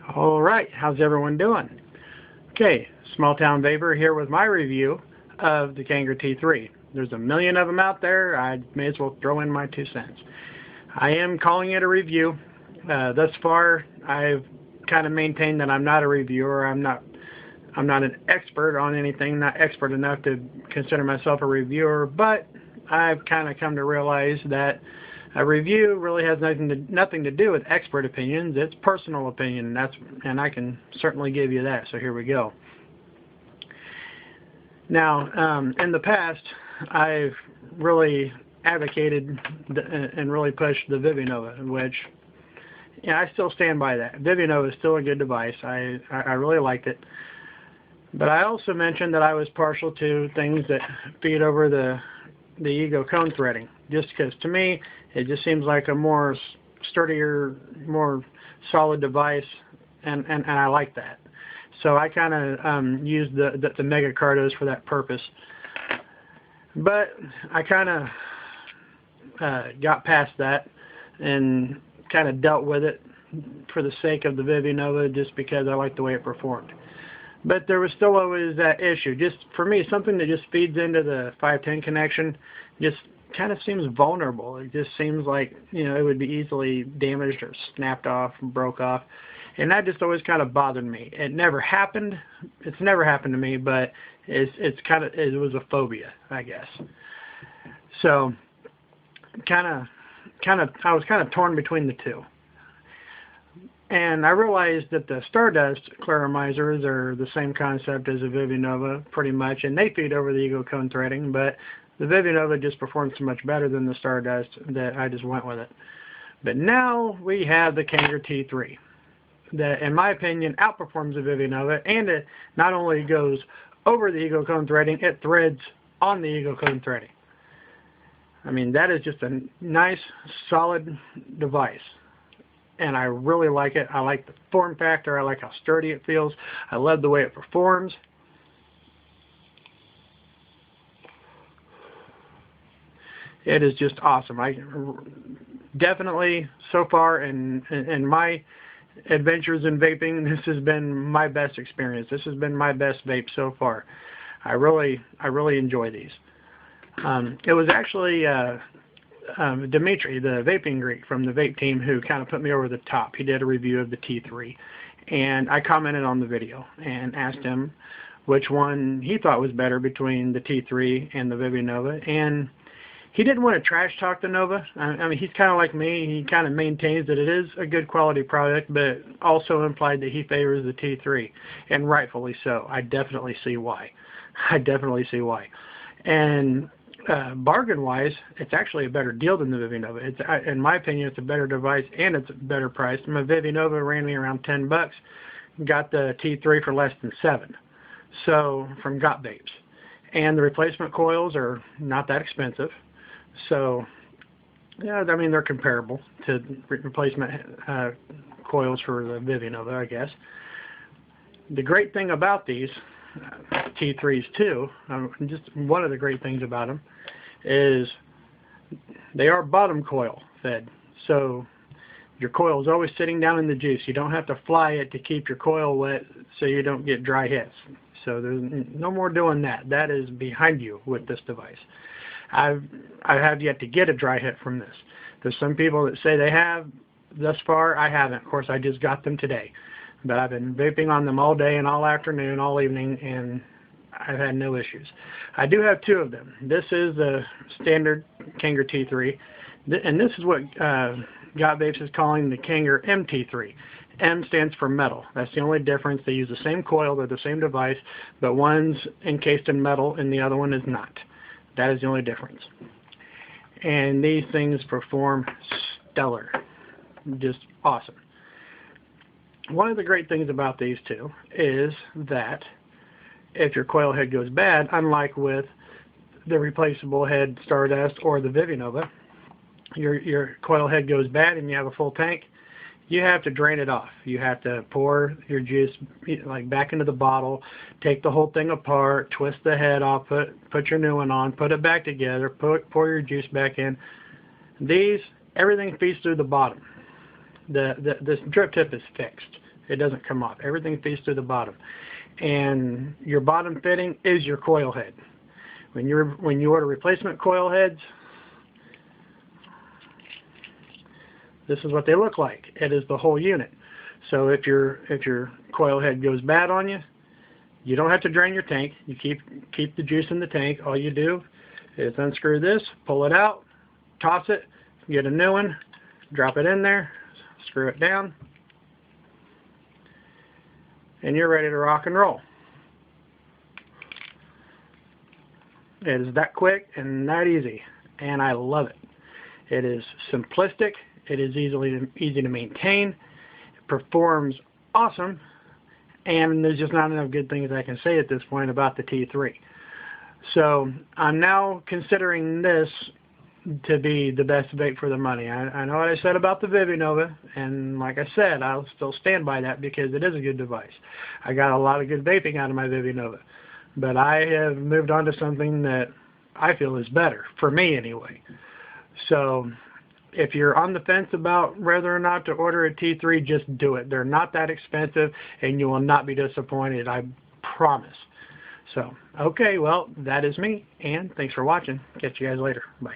All right, how's everyone doing? Okay, Small Town Vapor here with my review of the Kanger T3. There's a million of them out there. I may as well throw in my 2 cents. I am calling it a review. Thus far, I've kind of maintained that I'm not a reviewer. I'm not an expert on anything. Not expert enough to consider myself a reviewer. But I've kind of come to realize that a review really has nothing to do with expert opinions. It's personal opinion, and I can certainly give you that. So here we go. Now, in the past, I've really advocated and really pushed the ViviNova, which I still stand by that. ViviNova is still a good device. I really liked it. But I also mentioned that I was partial to things that feed over the ego cone threading, just because to me it just seems like a more sturdier, more solid device, and I like that. So I kind of used the Mega Cardos for that purpose. But I kind of got past that and kind of dealt with it for the sake of the ViviNova, just because I liked the way it performed. But there was still always that issue. Just for me, something that just feeds into the 510 connection just kind of seems vulnerable. It just seems like, it would be easily damaged or snapped off and broke off. And that just always kind of bothered me. It never happened. It's never happened to me, but it was a phobia, I guess. So I was kind of torn between the two. And I realized that the Stardust claromizers are the same concept as a ViviNova, pretty much, and they feed over the ego cone threading, but the ViviNova just performs so much better than the Stardust that I just went with it. But now we have the Kanger T3 that, in my opinion, outperforms the ViviNova, and it not only goes over the ego cone threading, it threads on the ego cone threading. I mean, that is just a nice, solid device. And I really like it. I like the form factor. I like how sturdy it feels. I love the way it performs. It is just awesome. I definitely, so far in my adventures in vaping, this has been my best experience. This has been my best vape so far. I really enjoy these. It was actually Dimitri, the vaping Greek from the vape team, who kind of put me over the top. He did a review of the T3, and I commented on the video and asked him which one he thought was better between the T3 and the ViviNova, and he didn't want to trash talk the Nova. I mean, he's kind of like me. He kind of maintains that it is a good quality product, but also implied that he favors the T3, and rightfully so. I definitely see why. And bargain-wise, it's actually a better deal than the ViviNova. In my opinion, it's a better device and it's a better price. My ViviNova ran me around $10. Got the T3 for less than $7. So from Got Vapes, and the replacement coils are not that expensive. So yeah, I mean, they're comparable to replacement coils for the ViviNova, I guess. The great thing about these T3s too, just one of the great things about them, is they are bottom coil fed. So your coil is always sitting down in the juice. You don't have to fly it to keep your coil wet so you don't get dry hits. So there's no more doing that. That is behind you with this device. I have yet to get a dry hit from this. There's some people that say they have. Thus far, I haven't. Of course, I just got them today. But I've been vaping on them all day and all afternoon, all evening, and I've had no issues. I do have 2 of them. This is the standard Kanger T3, and this is what Got Vapes is calling the Kanger MT3. M stands for metal. That's the only difference. They use the same coil, they're the same device, but one's encased in metal and the other one is not. That is the only difference. And these things perform stellar. Just awesome. One of the great things about these two is that if your coil head goes bad, unlike with the replaceable head Stardust or the ViviNova, your coil head goes bad and you have a full tank, you have to drain it off. You have to pour your juice like back into the bottle, take the whole thing apart, twist the head off, put your new one on, put it back together, pour your juice back in. These, everything feeds through the bottom. This drip tip is fixed. It doesn't come off. Everything feeds through the bottom. And your bottom fitting is your coil head. When you order replacement coil heads, this is what they look like. It is the whole unit. So if your coil head goes bad on you, you don't have to drain your tank. You keep the juice in the tank. All you do is unscrew this, pull it out, toss it, get a new one, drop it in there, screw it down, and you're ready to rock and roll. It is that quick and that easy, and I love it. It is simplistic. It is easy to maintain. It performs awesome, and there's just not enough good things I can say at this point about the T3. So I'm now considering this to be the best vape for the money. I know what I said about the ViviNova, and like I said, I'll still stand by that because it is a good device. I got a lot of good vaping out of my ViviNova, but I have moved on to something that I feel is better, for me anyway. So if you're on the fence about whether or not to order a T3, just do it. They're not that expensive, and you will not be disappointed, I promise. So, okay, well, that is me, and thanks for watching. Catch you guys later. Bye.